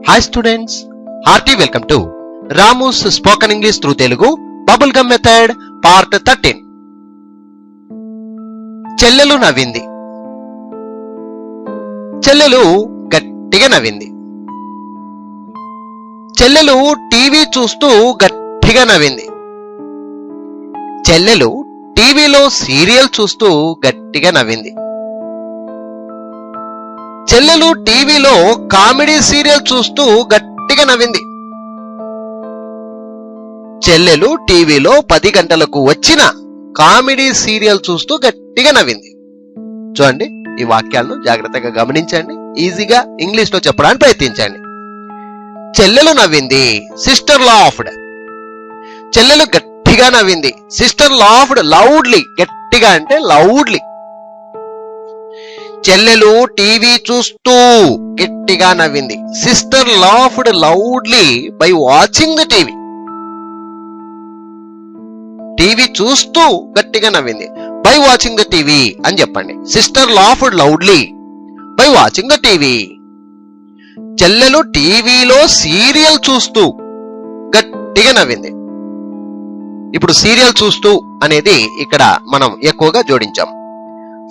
Hi students, hearty welcome to Ramu's Spoken English through Telugu Bubblegum Method Part 13. చెల్లెలు నవ్వింది. చెల్లెలు గట్టిగా నవ్వింది. చెల్లెలు టీవీ చూస్తూ గట్టిగా నవ్వింది. చెల్లెలు టీవీలో సీరియల్ చూస్తూ గట్టిగా నవ్వింది. చెల్లెలు టీవీలో కామెడీ సీరియల్ చూస్తూ గట్టిగా నవ్వింది. చెల్లెలు టీవీలో 10 గంటలకు వచ్చిన కామెడీ సీరియల్ చూస్తూ గట్టిగా నవ్వింది. చూడండి, ఈ వాక్యాలను జాగ్రత్తగా గమనించండి, ఈజీగా ఇంగ్లీష్ లో చెప్పడానికి ప్రయత్నించండి. చెల్లెలు నవ్వింది, సిస్టర్ లాఫ్డ్. చెల్లెలు గట్టిగా నవ్వింది, సిస్టర్ లాఫ్డ్ లౌడ్లీ. గట్టిగా అంటే లౌడ్లీ. చెల్లెలు టీవీ చూస్తూ గట్టిగా నవ్వింది, sister laughed loudly by watching the TV. TV చూస్తూ గట్టిగా నవ్వింది, బై వాచింగ్ ద టీవీ అని చెప్పండి. Sister laughed loudly by watching the TV. చెల్లెలు టీవీలో సీరియల్ చూస్తూ గట్టిగా నవ్వింది. ఇప్పుడు సీరియల్ చూస్తూ అనేది ఇక్కడ మనం ఎక్కువగా జోడించాం.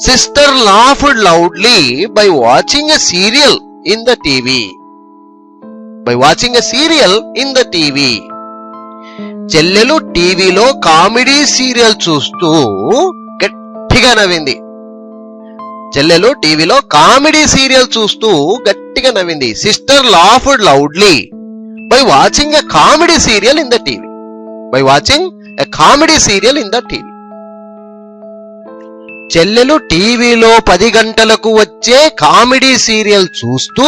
Sister laughed loudly by watching a serial in the TV. By watching a serial in the TV. చెల్లెలు టీవీలో కామెడీ సీరియల్ చూస్తూ గట్టిగా నవ్వింది. చెల్లెలు టీవీలో కామెడీ సీరియల్ చూస్తూ గట్టిగా నవ్వింది. Sister laughed loudly by watching a comedy serial in the TV. By watching a comedy serial in the TV. చెల్లెలు టీవీలో 10 గంటలకు వచ్చే కామెడీ సీరియల్ చూస్తూ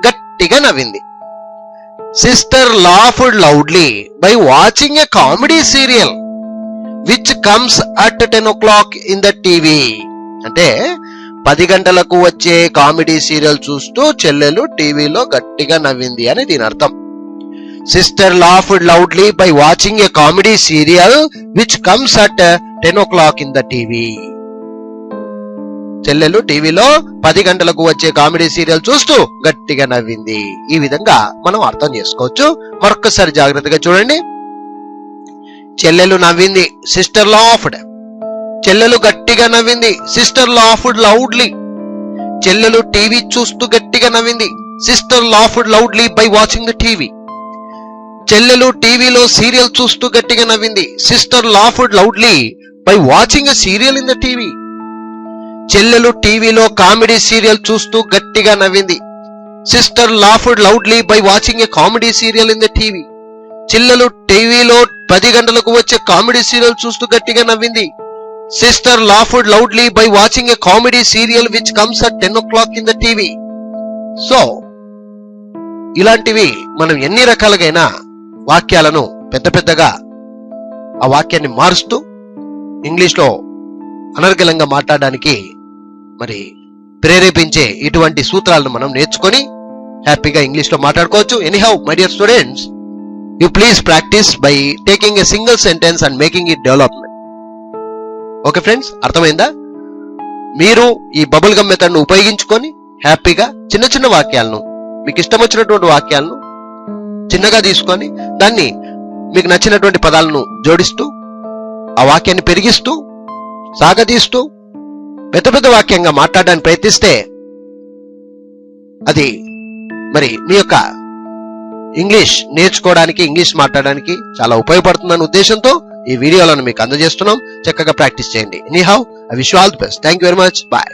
గట్టిగా నవ్వింది. Sister laughed loudly by watching a comedy serial which comes at 10 o'clock in the TV. అంటే 10 గంటలకు వచ్చే కామెడీ సీరియల్ చూస్తూ చెల్లెలు టీవీలో గట్టిగా నవ్వింది అని దీని అర్థం. Sister laughed loudly by watching a comedy serial which comes at 10 o'clock in the TV. చెల్లెలు టీవీలో 10 గంటలకు వచ్చే కామెడీ సీరియల్ చూస్తూ గట్టిగా నవ్వింది. ఈ విధంగా మనం అర్థం చేసుకోవచ్చు. మరొకసారి జాగ్రత్తగా చూడండి. చెల్లెలు నవ్వింది, సిస్టర్ లాఫ్డ్. చెల్లెలు గట్టిగా నవ్వింది, సిస్టర్ లాఫ్డ్ లౌడ్లీ. చెల్లెలు టీవీ చూస్తూ గట్టిగా నవ్వింది, sister laughed loudly by watching the TV. చెల్లెలు టీవీలో సీరియల్ చూస్తూ గట్టిగా నవ్వింది, sister laughed loudly by watching a serial in the TV. చెల్లెలు టీవీలో కామెడీ సీరియల్ చూస్తూ గట్టిగా నవ్వింది, sister laughed loudly by watching a comedy serial in the TV. చెల్లెలు టీవీలో 10 గంటలకు వచ్చే కామెడీ సీరియల్ చూస్తూ గట్టిగా నవ్వింది, sister laughed loudly by watching a comedy serial which comes at 10 o'clock in the TV. So ఇలాంటివి మనం ఎన్ని రకాలుగైనా వాక్యాలను పెద్దగా ఆ వాక్యాన్ని మారుస్తూ ఇంగ్లీష్ లో అనర్గళంగా మాట్లాడడానికి మరి ప్రేరేపించే ఇటువంటి సూత్రాలను మనం నేర్చుకొని హ్యాపీగా ఇంగ్లీష్ లో మాట్లాడుకోవచ్చు. Anyhow my dear students, you please practice by taking a single sentence and making it development. Okay friends, అర్థమైందా? మీరు ఈ బబుల్ గమ్ మెథడ్ ను ఉపయోగించుకొని హ్యాపీగా చిన్న వాక్యాలను, మీకు ఇష్టం వచ్చినటువంటి వాక్యాలను చిన్నగా తీసుకొని దాన్ని మీకు నచ్చినటువంటి పదాలను జోడిస్తూ ఆ వాక్యాన్ని పెరిగిస్తూ సాగదీస్తూ పెద్ద వాక్యంగా మాట్లాడడానికి ప్రయత్నిస్తే అది మరి మీ యొక్క ఇంగ్లీష్ నేర్చుకోవడానికి, ఇంగ్లీష్ మాట్లాడడానికి చాలా ఉపయోగపడుతుందన్న ఉద్దేశంతో ఈ వీడియోలను మీకు అందజేస్తున్నాం. చక్కగా ప్రాక్టీస్ చేయండి. Anyhow, I wish you all the best. Thank you very much. Bye.